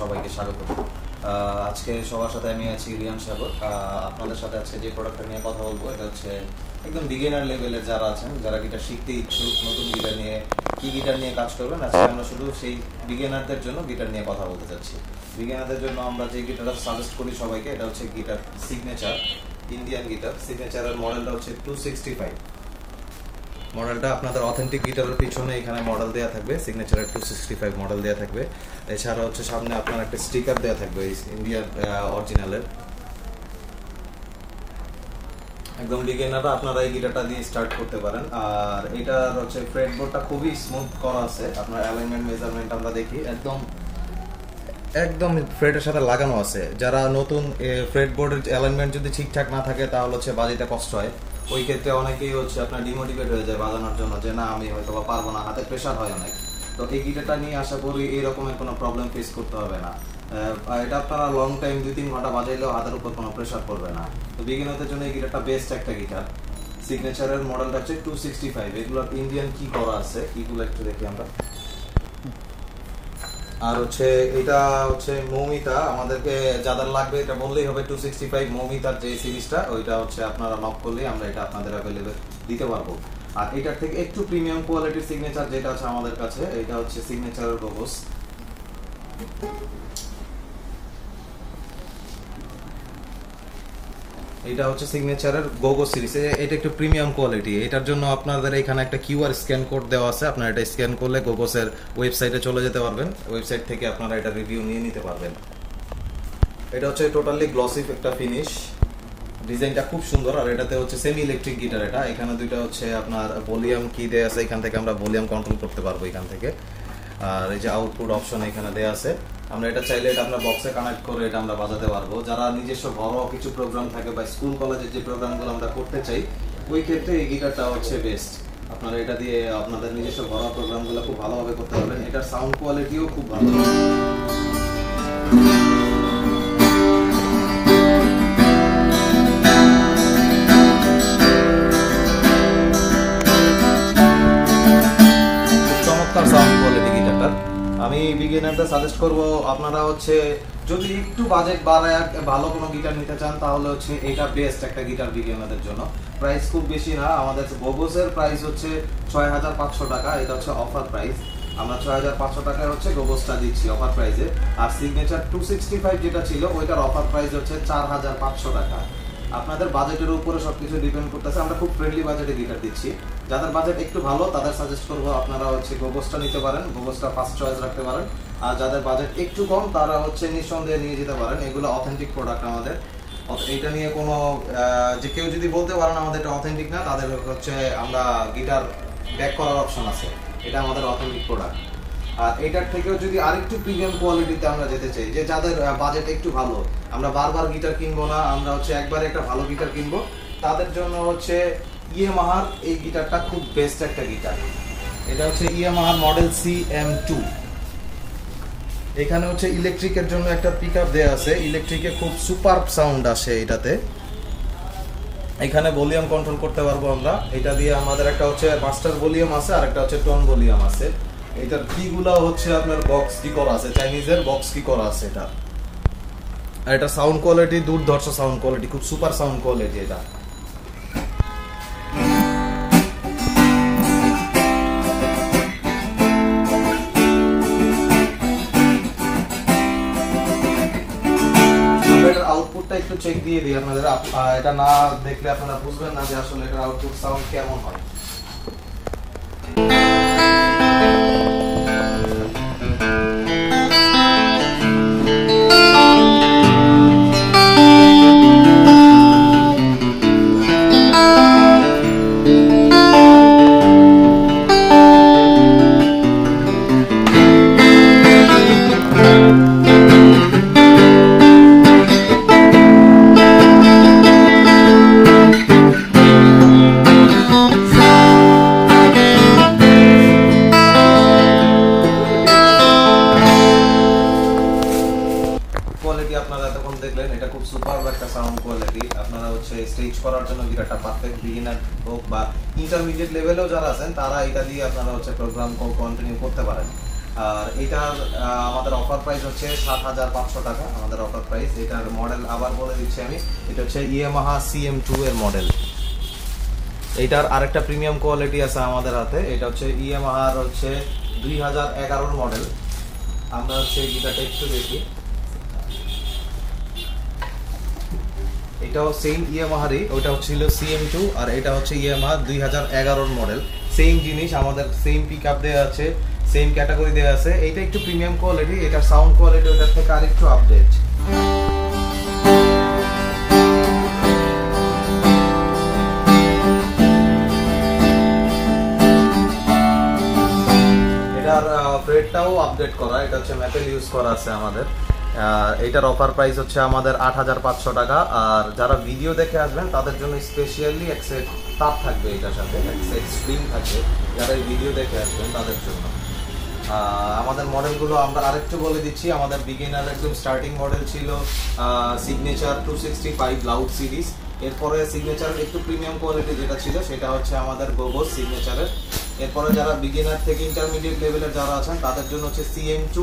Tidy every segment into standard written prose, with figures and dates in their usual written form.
সবাইকে স্বাগত। আজকে সবার সাথে আমি আছি রিয়ান সাগর। আপনাদের সাথে আজকে যে প্রোডাক্টটা নিয়ে কথা বলবো এটা হচ্ছে একদম বিগিনার লেভেলের যারা আছেন, যারা গিটার শিখতে ইচ্ছুক, নতুন গিটার নিয়ে কি গিটার নিয়ে কাজ করবেন, আজকে আমরা শুধু সেই বিগিনারদের জন্য গিটার নিয়ে কথা বলতে চাচ্ছি। বিগিনারদের জন্য আমরা যে গিটারটা সাজেস্ট করি সবাইকে, এটা হচ্ছে গিটার সিগনেচার, ইন্ডিয়ান গিটার। সিগনেচারের মডেলটা হচ্ছে 265 মডেলটা। আপনাদের অথেন্টিক গিটারের পিছনে এখানে মডেল দেওয়া থাকবে, সিগনেচারের 265 মডেল দেওয়া থাকবে। এছাড়া হচ্ছে সামনে আপনার একটা স্টিকার দেওয়া থাকবে ইন্ডিয়ার অরিজিনালের। একদম বিগিনাররা আপনারা এই গিটারটা দিয়ে স্টার্ট করতে পারেন। আর এটার হচ্ছে ফ্রেটবোর্ডটা খুবই স্মুথ করা আছে। আপনার অ্যালাইনমেন্ট মেজারমেন্ট আমরা দেখি একদম ফ্রেটের সাথে লাগানো আছে। যারা নতুন ফ্রেটবোর্ডের অ্যালাইনমেন্ট যদি ঠিকঠাক না থাকে তাহলে হচ্ছে বাজাইতে কষ্ট হয়। ওই ক্ষেত্রে অনেকেই হচ্ছে আপনার ডিমোটিভেট হয়ে যায় বাজানোর জন্য, যে না আমি হয়তো বা পারবো না, হাতে প্রেশার হয় অনেক। তো এই গিটারটা নিয়ে আশা করি এই রকমের কোনো প্রবলেম ফেস করতে হবে না। এটা আপনারা লং টাইম 2-3 ঘন্টা বাজাইলেও হাতের উপর কোনো প্রেশার পড়বে না। তো বিগিনারদের জন্য এই গিটারটা বেস্ট একটা গিটার। সিগনেচারের মডেলটা হচ্ছে 265। এগুলো ইন্ডিয়ান কি করা আছে, কিগুলো একটু দেখি আমরা। আর হচ্ছে এটা হচ্ছে মৌমিতা, আমাদেরকে যাদের লাগবে এটা বললেই হবে। 265 মৌমিতার যে সিরিজটা, ওইটা হচ্ছে আপনারা নক করলেই আমরা এটা আপনাদের অ্যাভেলেবেল দিতে পারবো। আর এটার থেকে একটু প্রিমিয়াম কোয়ালিটির সিগনেচার যেটা আছে আমাদের কাছে, এটা হচ্ছে সিগনেচারের গোগোস। এটা হচ্ছে সিগনেচারের গোগো সিরিজ। এটা একটু প্রিমিয়াম কোয়ালিটি। এটার জন্য আপনাদের এখানে একটা কিউআর স্ক্যান কোড দেওয়া আছে। আপনারা এটা স্ক্যান করলে গোগোসের ওয়েবসাইটে চলে যেতে পারবেন। ওয়েবসাইট থেকে আপনারা এটা রিভিউ নিয়ে নিতে পারবেন। এটা হচ্ছে টোটালি গ্লসি একটা ফিনিশ, ডিজাইনটা খুব সুন্দর। আর এটাতে হচ্ছে সেমি ইলেকট্রিক গিটার। এটা এখানে দুইটা হচ্ছে আপনার ভলিউম কি দেয়া আছে, এখান থেকে আমরা ভলিউম কন্ট্রোল করতে পারবো এখান থেকে। আর এই যে আউটপুট অপশন এখানে দেয়া আছে। আমরা এটা চাইলে এটা আমরা বক্সে কানেক্ট করে এটা আমরা বাজাতে পারবো। যারা নিজস্ব ঘরোয়া কিছু প্রোগ্রাম থাকে বা স্কুল কলেজের যে প্রোগ্রামগুলো আমরা করতে চাই, ওই ক্ষেত্রে এই গিটারটা হচ্ছে বেস্ট। আপনারা এটা দিয়ে আপনাদের নিজস্ব ঘরোয়া প্রোগ্রামগুলো খুব ভালোভাবে করতে পারবেন। এটার সাউন্ড কোয়ালিটিও খুব ভালো। আমি বিগিনারদের সাজেস্ট করব আপনারা হচ্ছে যদি একটু বাজেট বাড়ায় ভালো কোনো গিটার নিতে চান তাহলে হচ্ছে এটা বেস্ট একটা গিটার বিগিনারদের জন্য। প্রাইস খুব বেশি না। আমাদের গোগোসের প্রাইস হচ্ছে 6500 টাকা। এটা হচ্ছে অফার প্রাইস। আমরা 6500 টাকায় হচ্ছে গোগোসটা দিচ্ছি অফার প্রাইসে। আর সিগনেচার 265 যেটা ছিল ওইটার অফার প্রাইস হচ্ছে 4500 টাকা। আপনাদের বাজেটের উপরে সবকিছু ডিপেন্ড করতেছে। আমরা খুব ফ্রেন্ডলি বাজেটে গিটার দিচ্ছি। যাদের বাজেট একটু ভালো তাদের সাজেস্ট করবো আপনারা হচ্ছে গোগোসটা নিতে পারেন, গোগোসটা ফার্স্ট চয়েস রাখতে পারেন। আর যাদের বাজেট একটু কম তারা হচ্ছে নিঃসন্দেহে নিয়ে যেতে পারেন। এগুলো অথেন্টিক প্রোডাক্ট আমাদের। এটা নিয়ে কোনো যে কেউ যদি বলতে পারেন আমাদের এটা অথেন্টিক না, তাদের হচ্ছে আমরা গিটার ব্যাক করার অপশন আছে। এটা আমাদের অথেন্টিক প্রোডাক্ট। আর এটার থেকেও যদি আরেকটু প্রিমিয়াম কোয়ালিটিতে আমরা যেতে চাই, যে যাদের বাজেট একটু ভালো, আমরা বারবার গিটার কিনবো না, আমরা হচ্ছে একবারে একটা ভালো গিটার কিনবো, তাদের জন্য হচ্ছে ইয়ামাহার এই গিটারটা খুব বেস্ট একটা গিটার। এটা হচ্ছে ইয়ামাহার মডেল CM2। এখানে হচ্ছে ইলেকট্রিকের জন্য একটা পিকআপ দেয়া আছে। ইলেকট্রিকে খুব সুপার সাউন্ড আসে এটাতে। এখানে ভলিউম কন্ট্রোল করতে পারবো আমরা। এটা দিয়ে আমাদের একটা হচ্ছে মাস্টার ভলিউম আছে আর একটা হচ্ছে টোন ভলিউম আছে। এটার কিগুলা হচ্ছে আপনার বক্স কি করা আছে, চাইনিজের বক্স কি করা আছে এটা। আর এটা সাউন্ড কোয়ালিটি দুর্ধর্ষ সাউন্ড কোয়ালিটি, খুব সুপার সাউন্ড কোয়ালিটি এটা। আউটপুটটা একটু চেক দিয়ে দিই আপনাদের। এটা না দেখলে আপনারা বুঝবেন না যে আসলে এটার আউটপুট সাউন্ড কেমন হয়। আপনারা এতক্ষণ দেখলেন, এটা খুব সুপার একটা সাউন্ড কোয়ালিটি। আপনারা হচ্ছে স্টেজ করার জন্য গিটারটা পারফেক্ট। বিগিনার হোক বা ইন্টারমিডিয়েট লেভেলেও যারা আছেন তারা এটা দিয়ে আপনারা হচ্ছে প্রোগ্রাম কন্টিনিউ করতে পারেন। আর এটার আমাদের অফার প্রাইস হচ্ছে ৭৫০০ টাকা আমাদের অফার প্রাইস। এটার মডেল আবার বলে দিচ্ছি আমি, এটা হচ্ছে ইয়ামাহা CM2 এর মডেল। এটার আরেকটা প্রিমিয়াম কোয়ালিটি আছে আমাদের হাতে, এটা হচ্ছে ইয়ামাহার হচ্ছে 2011 মডেল। আমরা হচ্ছে গিটারটা একটু দেখি, এটাও সেম ইয়ামাহারই, ওটা ছিল CM2 আর এটা হচ্ছে ইয়ামাহা 2011 মডেল। সেম জিনিস, আমাদের সেম পিকআপ দেওয়া আছে, সেম ক্যাটাগরি দেওয়া আছে। এইটা একটু প্রিমিয়াম কোয়ালিটি, এটার সাউন্ড কোয়ালিটি ওটার থেকে আরেকটু আপডেট। এটার ফ্রেটটাও আপডেট করা, এটা হচ্ছে ম্যাপেল ইউজ করা আছে আমাদের। এইটার অফার প্রাইস হচ্ছে আমাদের ৮৫০০ টাকা। আর যারা ভিডিও দেখে আসবেন তাদের জন্য স্পেশালি এক সেট তার থাকবে, এটার সাথে এক সেট স্প্রিং থাকবে যারা এই ভিডিও দেখে আসবেন তাদের জন্য। আমাদের মডেলগুলো আমরা আরেকটু বলে দিচ্ছি। আমাদের বিগিনার একদম স্টার্টিং মডেল ছিল সিগনেচার 265 লাউড সিরিজ। এরপরে সিগনেচারের একটু প্রিমিয়াম কোয়ালিটি যেটা ছিল সেটা হচ্ছে আমাদের গোগোস সিগনেচারের। এরপরে যারা বিগিনার থেকে ইন্টারমিডিয়েট লেভেলের যারা আছেন তাদের জন্য হচ্ছে CM2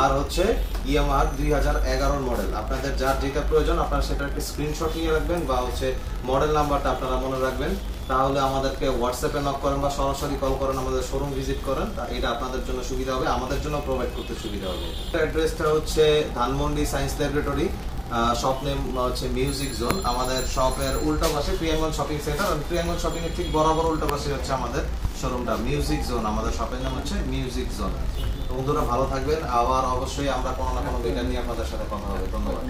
আর হচ্ছে ইয়ামাহা 2011 মডেল। আপনাদের যার যেটা প্রয়োজন আপনারা সেটা একটা স্ক্রিনশট নিয়ে রাখবেন বা হচ্ছে মডেল নাম্বারটা আপনারা মনে রাখবেন, তাহলে আমাদেরকে হোয়াটসঅ্যাপে নক করেন বা সরাসরি কল করেন, আমাদের শোরুম ভিজিট করেন, এটা আপনাদের জন্য সুবিধা হবে, আমাদের জন্য প্রোভাইড করতে সুবিধা হবে। অ্যাড্রেসটা হচ্ছে Dhanmondi science laboratory, shop name হচ্ছে মিউজিক জোন। আমাদের শপের উল্টা পাশে প্রিয়াঙ্গন শপিং সেন্টার, প্রিয়াঙ্গন শপিং এর ঠিক বরাবর উল্টা পাশে হচ্ছে আমাদের শোরুমটা মিউজিক জোন। আমাদের শপের নাম হচ্ছে মিউজিক জোন। বন্ধুরা ভালো থাকবেন, আবার অবশ্যই আমরা কোনো না কোনো গিটার নিয়ে আপনাদের সাথে কথা হবে। ধন্যবাদ।